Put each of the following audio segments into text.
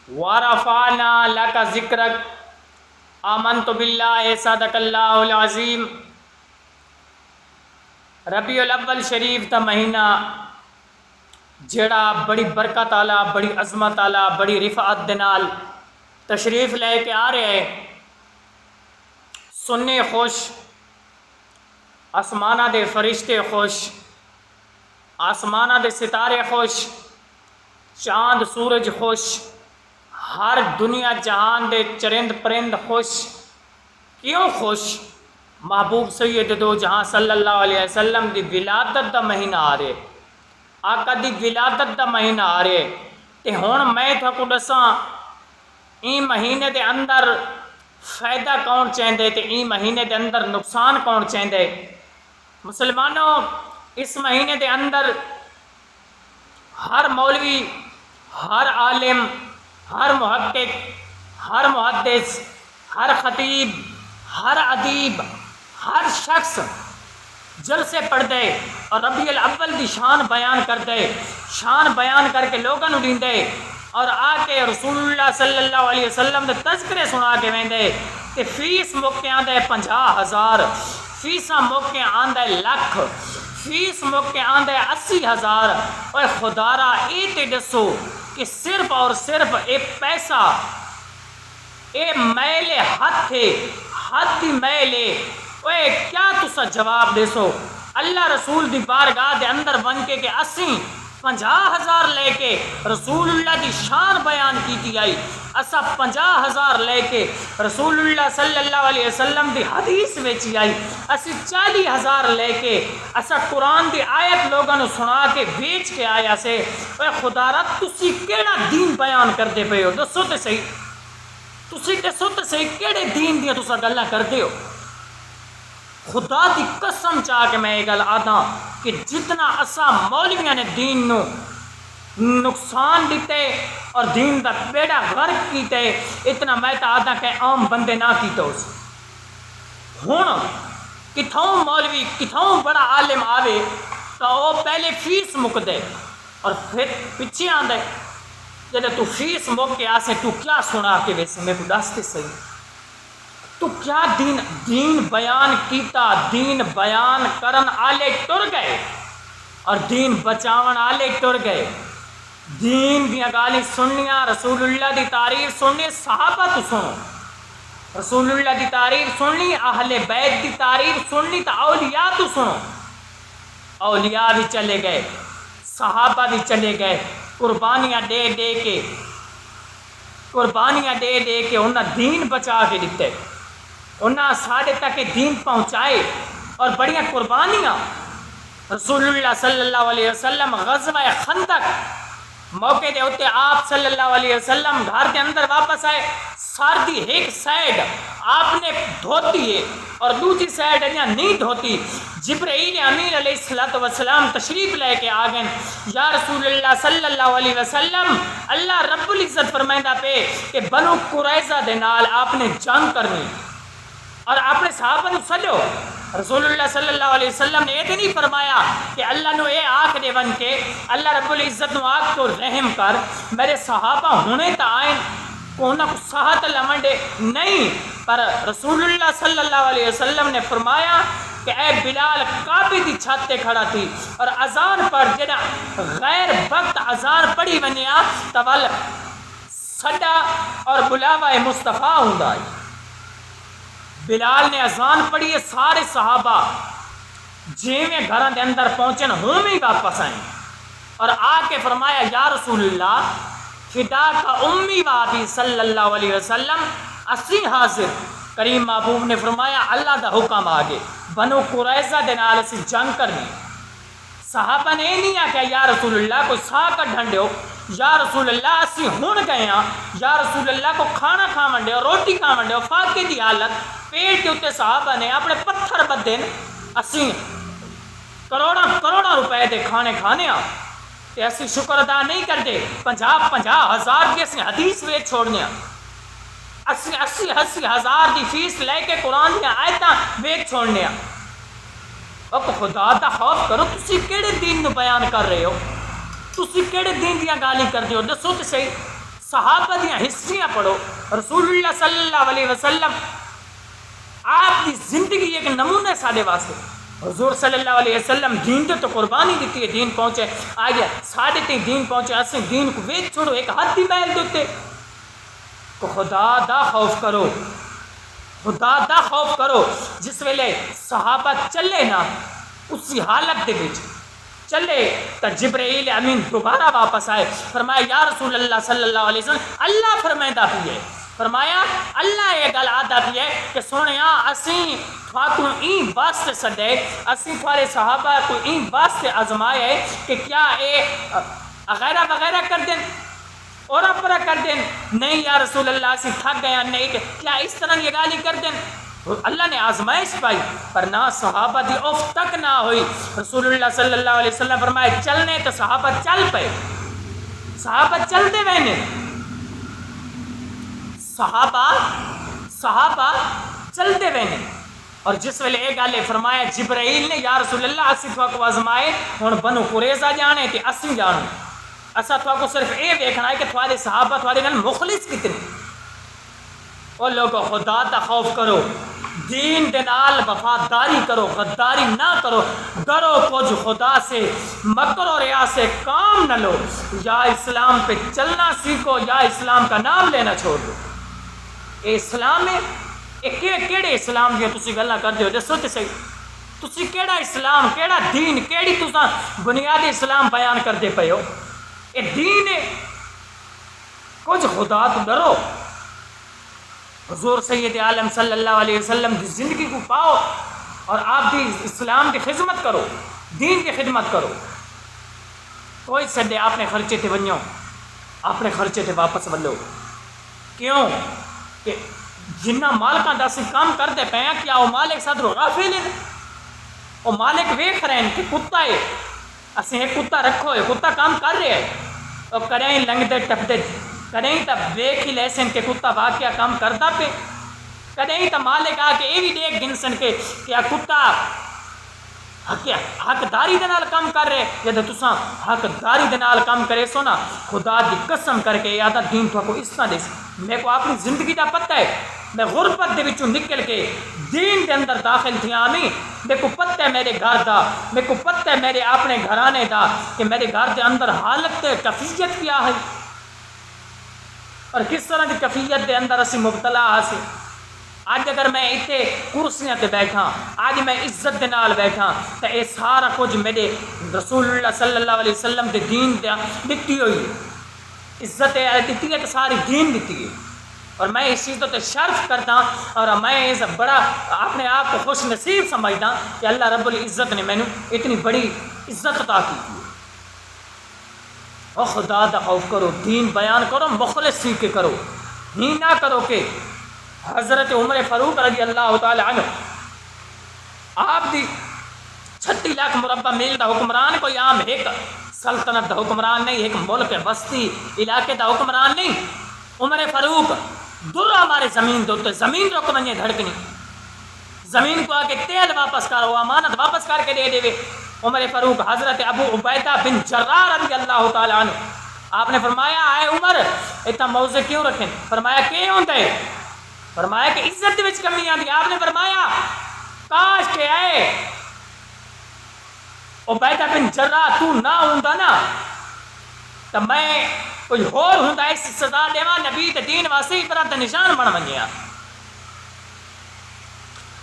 ورفعنا لک ذکرک آمنت باللہ صدق اللہ العظیم۔ ربیع الاول شریف تا مہینہ جڑا بڑی برکت آلا، بڑی عظمت آلا، بڑی رفعت دے نال تشریف لے کے آ رہے ہیں۔ سننے خوش، آسمانہ دے فرشتے خوش، آسمانہ دے ستارے خوش، چاند سورج خوش، ہر دنیا جہان دے چرند پرند خوش۔ کیوں خوش؟ محبوب سید دو جہاں صلی اللہ علیہ وسلم دی ولادت دا مہینہ آ رہے، آقا دی ولادت دا مہینہ آ رہے۔ تے ہون میں تھا کو دساں این مہینے دے اندر فائدہ کون چاہندے تے این مہینے دے اندر نقصان کون چاہندے۔ مسلمانوں، اس مہینے دے اندر ہر مولوی، ہر عالم، ہر محقق، ہر محدث، ہر خطیب، ہر ادیب، ہر شخص جلسے پڑھ دے اور ربیع الاول دی شان بیان کر دے، شان بیان کر کے لوگوں نو دین دے اور آ کے رسول اللہ صلی اللہ علیہ وسلم دے تذکرے سنا کے ویندے کہ فیس موقع آندے 50,000، فیساں موقع آندے لکھ، فیس موقع آندے 80,000۔ اور خدارا اے تے دسو کہ صرف اور صرف اے پیسہ، اے میلے ہاتھ تھے، ہاتھ دی میلے، اوے کیا تسا جواب دے سو؟ اللہ رسول دی بارگاہ دے اندر بن کے کہ اسی 50,000 لے کے رسول اللہ دی شان بیان کیتی آئی، اسا 50,000 لے کے رسول اللہ صلی اللہ علیہ وسلم دی حدیث ویچی آئی، اسی 40,000 لے کے اسا قرآن دی آیت لوگوں نے سنا کے بیچ کے آیا سے۔ اے خدا را تسی کیڑا دین بیان کر دے پے ہو؟ دسو تے صحیح، تسی دسو تے صحیح کیڑے دین دیا تسا گلاں کردے ہو؟ خدا دی قسم چاہ کے میں یہ گل آدھا کہ جتنا اسا مولویاں نے دین نو نقصان دیتے اور دین دا بیڑا غرق کیتے، اتنا میں تا آدھا کہ عام بندے نہ کیتے اس۔ ہون کتھوں مولوی، کتھوں بڑا عالم آوے تو وہ پہلے فیس مک دے اور پھر پیچھے آندے جب تو فیس مک کے آسے تو کیا سنا کے ویسے میں کو دستے صحیح، تو کیا دین بیان کیتا؟ دین بیان کرن آلے ٹر گئے اور دین بچاون آلے ٹر گئے۔ دین دیا گالی سننیاں، رسول اللہ دی تعریف سننی، صحابہ تو سنو، رسول اللہ دی تعریف سننی، اہل بیت دی تعریف سننی، تو اولیاء تو سنو۔ اولیاء بھی چلے گئے، صحابہ بھی چلے گئے، قربانیاں دے دے کے، قربانیاں دے دے کے انہاں دین بچا کے دیتے، انہاں ساڑھے تک دین پہنچائے اور بڑیاں قربانیاں۔ رسول اللہ صلی اللہ علیہ وسلم غزوہ خندق موقع دے ہوتے آپ صلی اللہ علیہ وسلم گھر کے اندر واپس آئے، ساردی ایک سائڈ آپ نے دھوتی ہے اور دوسری سائڈ نہیں دھوتی۔ جبرائیل امین علیہ السلام تشریف لے کے آگئے، یا رسول اللہ صلی اللہ علیہ وسلم، اللہ رب العزت فرمائندہ پہ کہ بنو قریظہ دے نال آپ نے جنگ کرنی اور آپ نے صحابہ نے سلو۔ رسول اللہ صلی اللہ علیہ وسلم نے یہ نہیں فرمایا کہ اللہ نو اے آکھ دے بن کے، اللہ رب العزت نو آکھ تو رحم کر میرے صحابہ ہونے تا آئیں کونا کو صحت لمنڈے، نہیں، پر رسول اللہ صلی اللہ علیہ وسلم نے فرمایا کہ اے بلال کعبے دی چھت تے کھڑا تھی اور اذان پر جڑا غیر وقت اذان پڑھی ونیا تول سڈا اور بلاوا مصطفیٰ ہوندا ہے۔ بلال نے اذان پڑھی ہے، سارے صحابہ جیویں گھراں دے اندر پہنچن ہومی واپس آئیں اور آ کے فرمایا یا رسول اللہ فدا کا امی و ابی صلی اللہ علیہ وسلم، اسی حاضر۔ کریم محبوب نے فرمایا اللہ دا حکم آگے، بنو قریظہ دے نال اسی جنگ کرنی۔ صحابہ نے نہیں آکھیا یا رسول اللہ کو سا کا ڈھنڈو، یا رسول اللہ اسی ہون گئے ہاں، یا رسول اللہ کو کھانا کھا منڈے اور روٹی کھا منڈے اور فاقے دی حالت پیٹ کے اتنے صحابہ نے اپنے پتھر بدے اسی کروڑا روپے دے کھانے کھانے ہاں تے اسی شکر ادا نہیں کرتے، 50,000 کی اسی حدیث ویچ چھوڑنے ہاں، 80,000 دی فیس لے کے قرآن دیا آیتاں ویچ چھوڑنے ہاں۔ اب خدا دا خوف کرو، تسی کیڑے دین نو بیان کر رہے ہو؟ تسی کیڑے دین دیا گالی کر دیو؟ دسو تے صحیح، صحابہ دیاں ہسٹریاں پڑھو. رسول اللہ صلی اللہ علیہ وسلم آپ کی زندگی ایک نمونہ سارے واسطے. حضور صلی اللہ علیہ وسلم دین تے تو قربانی دیتی ہے, دین پہنچے آ گیا ساڈے تے دین پہنچے, اسیں دین کو ویچ چھوڑو ایک ہاتھ ہی بیل دیتے. تو خدا دا خوف کرو, خدا دا خوف کرو. جس ویلے صحابہ چلے نا اسی حالت دے وچ چلے تو جبرائیل امین دوبارہ واپس آئے, فرمایا یا رسول اللہ صلی اللہ علیہ وسلم اللہ فرمائدہ بھی ہے, فرمایا اللہ یہ گل آدھا بھی ہے کہ سونیا اسی تھوڑا این واسطے سڈے, اسی تھوڑے صحابہ کو این واسطے آزمائے کہ کیا اے وغیرہ وغیرہ کر دیں اور اپرا کر دیں. نہیں یا رسول اللہ اسی تھک گیا, نہیں کہ کیا اس طرح یہ گالی کر دیں. اللہ نے آزمائش پائی پر نہ صحابہ دی اوف تک نہ ہوئی. رسول اللہ صلی اللہ علیہ وسلم فرمائے چلنے تو صحابہ چل پے, صحابہ چلتے رہنے, صحابہ چلتے رہنے. اور جس ویلے ایک گالے فرمایا جبرائیل نے یا رسول اللہ اسی تھوا کو آزمائے ہوں بنو قریظہ جانے تے اسی جانو, اسا تھوا کو صرف اے دیکھنا ہے کہ تھوڑے صحابہ تھوڑے نال مخلص کتنے. اور لوگوں خدا تا خوف کرو, دین دے نال وفاداری کرو, غداری نہ کرو, ڈرو کچھ خدا سے, مکر و ریا سے کام نہ لو. یا اسلام پہ چلنا سیکھو یا اسلام کا نام لینا چھوڑ دو. اے اسلام ہے, کیڑے اسلام دیا تسی گلاں کردے ہو, دسو تے صحیح تسی کیڑا اسلام, کیڑا دین, کیڑی تساں بنیادی اسلام بیان کردے پئے ہو. اے دین ہے, کچھ خدا تو ڈرو. حضور سید عالم صلی اللہ علیہ وسلم کی زندگی کو پاؤ اور آپ دی اسلام کی خدمت کرو, دین کی خدمت کرو. کوئی سڈے اپنے خرچے تے ونجو, اپنے خرچے تے واپس ولو. کیوں کہ جنہ مالکاں دا اسی کام کرتے پے ہیں کیا وہ مالک صدر غافل ہے؟ وہ مالک ویکھ رہے ہیں کہ کتا ہے, اسی ایک کتا رکھو ہے, کتا کام کر رہے ہیں, اور کریں لنگتے ٹپتے کدیں تو ویکھ ہی لیسن کہ کتا واقعہ کام کرتا پہ, کدیں تو مالک آ کے یہ بھی دیکھ گنسن کہ کیا کتا حقداری دے نال کام کر رہے. جب تساں حقداری دے نال کام کرے سو نا خدا دی قسم کر کے یاد دین تو کو اس طرح دے. میرے کو اپنی زندگی دا پتہ ہے, میں غربت دے وچوں نکل کے دین دے اندر داخل تھی آمی. میرے کو پتہ ہے میرے گھر دا, میرے کو پتہ ہے میرے اپنے گھرانے دا کہ میرے گھر دے اندر حالت کفیت کیا ہے اور کس طرح کی کفیت دے اندر اسی مبتلا ہاں. آج اگر میں اتنے کرسیاں تے بیٹھا, آج میں عزت دے نال بیٹھا, تو یہ سارا کچھ میرے رسول اللہ صلی اللہ علیہ وسلم دے دین دے دتی ہوئی عزت دیتی ہے کہ ساری دین دیتی ہے. اور میں اس چیز تو شرف کرتا اور میں اس بڑا اپنے آپ کو خوش نصیب سمجھتا کہ اللہ رب العزت نے میں نے اتنی بڑی عزت عطا کی. اور خدا دا خوف کرو, دین بیان کرو, مخلص سیکھ کے کرو, ہی نہ کرو کہ حضرت عمر فاروق رضی اللہ تعالی عنہ آپ دی 36 لاکھ مربع میل دا حکمران, کوئی عام ایک سلطنت دا حکمران نہیں, ایک ملک بستی علاقے دا حکمران نہیں. عمر فاروق در ہمارے زمین دوتے, زمین رک ونجے دھڑکنی, زمین کو آ کے تیل واپس کرو, امانت واپس کر کے دے دے. عمر فاروق حضرت ابو عبیدہ بن جراح رضی اللہ تعالی عنہ آپ نے فرمایا اے عمر اتنا موضع کیوں رکھیں؟ فرمایا کیوں ہوتا ہے؟ فرمایا کہ عزت وچ کمی آتی. آپ نے فرمایا کاش کہ اے عبیدہ بن جراح تو نہ ہوندا نا تو میں کوئی اور ہوندا اس سزا دیواں, نبی تے دین واسطے عبرت دا نشان بن ونجیا.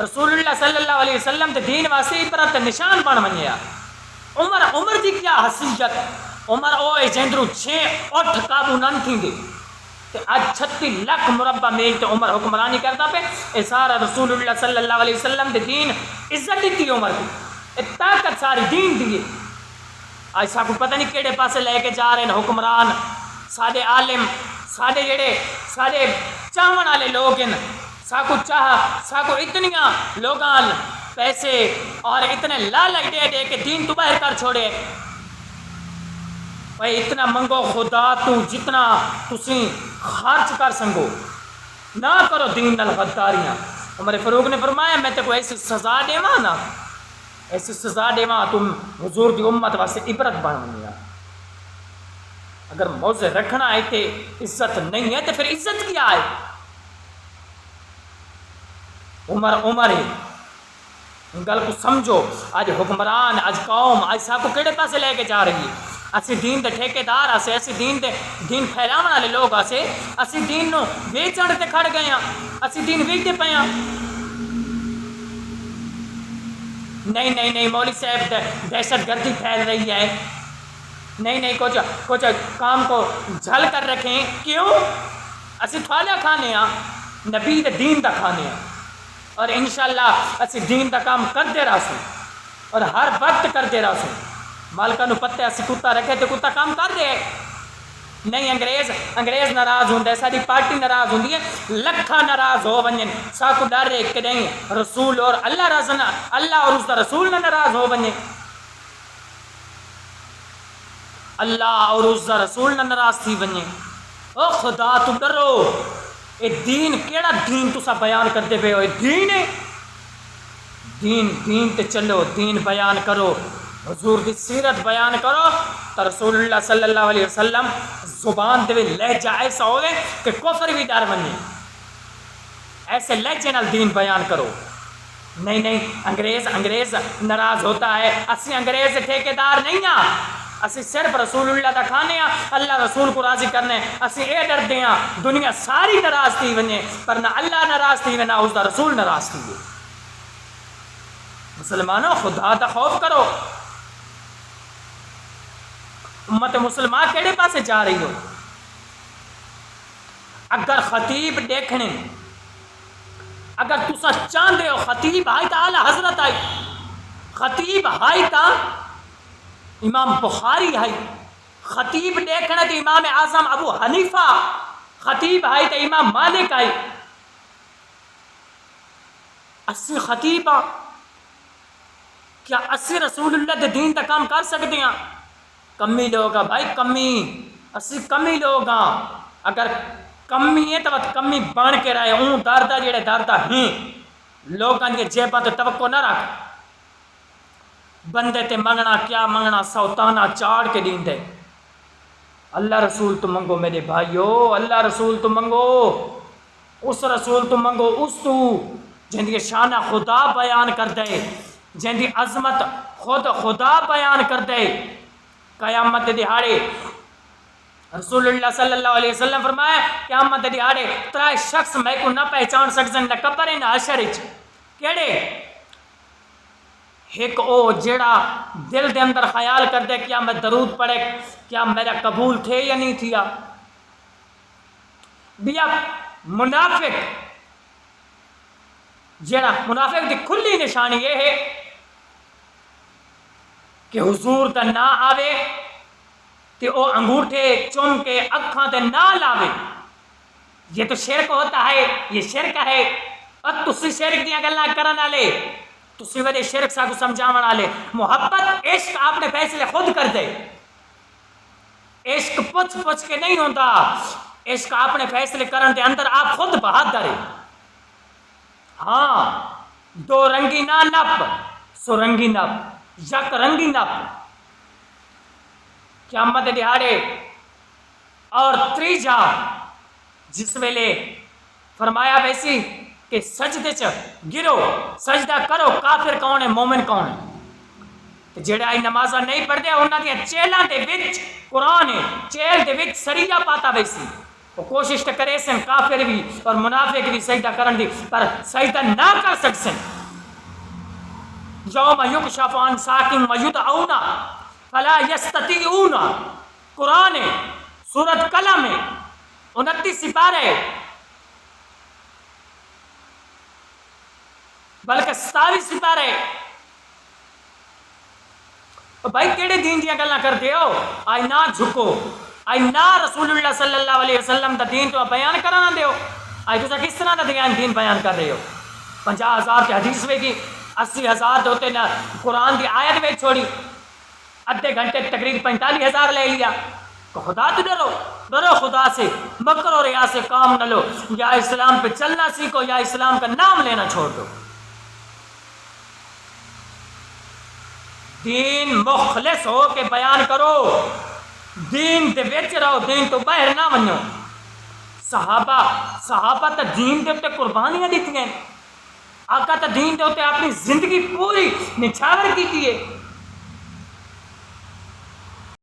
رسول اللہ صلی اللہ علیہ وسلم تے دین واسطے عبرت دا نشان بن ونجیا. عمر دی کیا حیثیت, عمر او جندرو 6-8 قابو نہ تھیندے تے اج 36 لاکھ مربع میل تے عمر حکمرانی کردا پے. اے سارا رسول اللہ صلی اللہ علیہ وسلم دے دین عزت دیتی عمر کو, اے طاقت ساری دین دی. اج ساکو پتہ نہیں کیڑے پاسے لے کے جا رہے ہیں حکمران, سارے عالم, سارے جڑے سارے چاہن والے لوگ ہیں, ساکو چاہ ساکو اتنیاں لوگاں پیسے اور اتنے لالچ دے دے کہ دین تو باہر کر چھوڑے. بھائی اتنا منگو خدا تو جتنا تسی خرچ کر سنگو, نہ کرو دین نال غداریاں. عمر فاروق نے فرمایا میں تے کو ایسی سزا دیواں نا, ایسی سزا دیواں تم حضور دی امت واسطے عبرت بن ونیا. اگر موضع رکھنا ہے کہ عزت نہیں ہے تو پھر عزت کیا ہے؟ عمر ہے، گل کو سمجھو. اج حکمران، اج قوم اج سب کو کہڑے پاسے لے کے جا رہی ہے؟ اسی دین دے ٹھیکیدار اسے، اسی دین پھیلاون والے لوگ اسے، اسی دین نو ویچن تے کھڑ گئے ہاں، اسی دین ویچتے پے ہاں. نہیں مولوی صاحب دہشت گردی پھیل رہی ہے. نہیں کچھ کام کو جھل کر رکھیں. کیوں؟ اسی تھوڑا کھانے ہاں، نبی دے دین دا کھانے ہاں، اور انشاءاللہ اسی دین دا کام کرتے رہسوں اور ہر وقت کرتے رہسوں. مالکہ نو پتہ اسی کتا رکھے تو کتا کام کر دے. نہیں انگریز ناراض ہوں، ساری پارٹی ناراض ہوں، لکھا ناراض ہو ونجن، ساکو ڈر ہے کہ نہیں رسول اور اللہ اور اس کا رسول نہ ناراض ہو ونجے، اللہ اور اس کا رسول نہ ناراض تھی ونجے. او خدا تو ڈرو. اے دین کیڑا دین تسا بیان کرتے پے ہو؟ دین ہے، دین تے چلو، دین بیان کرو، حضور دی سیرت بیان کرو. تو رسول اللہ صلی اللہ علیہ وسلم زبان دے لہجہ ایسا ہوئے کہ کفر بھی ڈر بنے، ایسے لہجے نال دین بیان کرو. نہیں انگریز ناراض ہوتا ہے، اسی انگریز ٹھیکیدار نہیں ہاں، اسی صرف رسول اللہ دا کھانے ہاں، اللہ رسول کو راضی کرنے. اسی اے ڈردے ہاں دنیا ساری ناراض تھی ونجے، پر نہ اللہ ناراض تھی نہ اس دا رسول ناراض تھی. مسلمانوں خدا دا خوف کرو. امت مسلمان کیڑے پاسے جا رہی ہو؟ اگر خطیب دیکھنے، اگر تسا چاہتے ہو خطیب آئی تا اعلی حضرت آئی، خطیب آئی تا امام بخاری آئی، خطیب دیکھنے تو امام اعظم ابو حنیفہ، خطیب آئی تو امام مالک آئی. اسی خطیب آ کیا اسی رسول اللہ دے دین دا کام کر سکتے ہیں؟ کمی لوگ ہیں بھائی، کمی، اسی کمی لوگ ہیں. اگر کمی ہے تو کمی بن کے رہے اون دردہ جڑے دردہ ہیں لوگاں دی جیباں تے توقع نہ رکھ. بندے تے منگنا کیا منگنا، سوتانا چاڑ کے دین دے. اللہ رسول تو منگو میرے بھائیو، اللہ رسول تو منگو، اس رسول تو منگو، اس تو جن دی شانہ خدا بیان کر دے، جن دی عظمت خود خدا بیان کر دے. قیامت دہاڑے رسول اللہ صلی اللہ علیہ وسلم فرمایا قیامت دہاڑے ترائے شخص میں کو نہ پہچان سکسن، نہ قبر نہ حشر وچ. کیڑے؟ ایک او جیڑا دل دے اندر خیال کر دے کیا میں درود پڑھے کیا میرا قبول تھے یا نہیں تھیا. بیا منافق، جیڑا منافق دی کھلی نشانی یہ ہے کہ حضور دا نہ آوے تے او انگوٹھے چوم کے اکھاں تے نہ لاوے. یہ تو شرک ہوتا ہے، یہ شرک ہے. اور تسی شرک دیاں گلاں کرن والے، تسی وڈے شرک سا کو سمجھاون والے. محبت عشق آپ نے فیصلے خود کر دے. عشق پوچھ کے نہیں ہوتا، عشق آپ نے فیصلے کرن دے اندر آپ خود بہادر ہے. ہاں دو رنگی نہ نپ، سو رنگی نپ، یک رنگی نپ. قیامت دہاڑے اور تریجا جس ویلے فرمایا ویسی کہ سجدے چ گرو، سجدہ کرو، کافر کون ہے مومن کون ہے. جڑا نمازاں نہیں پڑھتے انہاں دی چیلاں دے وچ قرآن ہے، چیل دے وچ سریا پاتا ویسی وہ کوشش تے کرے سن کافر بھی اور منافق بھی سجدہ کرن دی، پر سجدہ نہ کر سکسن. یوم یکشف عن ساق ویدعون فلا یستطیعون. قرآن ہے، سورۃ قلم ہے، 29 سپارے بلکہ 27 سپارے. بھائی کیڑے دین دیا گلاں کرتے ہو؟ آئی نہ جھکو، آئی نہ رسول اللہ صلی اللہ علیہ وسلم دا دین تو بیان کرنا دے ہو. آئی تو کس طرح دا دین بیان کر رہے ہو؟ 50,000 کی حدیث میں کی 80,000 ہوتے نہ قرآن دی آیت میں چھوڑی، ادھے گھنٹے تقریر 45,000 لے لیا. خدا تو ڈرو خدا سے، مکر اور ریا سے کام نہ لو. یا اسلام پہ چلنا سیکھو یا اسلام کا نام لینا چھوڑ دو. دین مخلص ہو کے بیان کرو. دین دے وچ رہو، دین تو باہر نہ ونجو۔ صحابہ تا دین دے تے قربانیاں دیتی ہیں، آقا تا دین دے تے اپنی زندگی پوری نچھاور کی ہے۔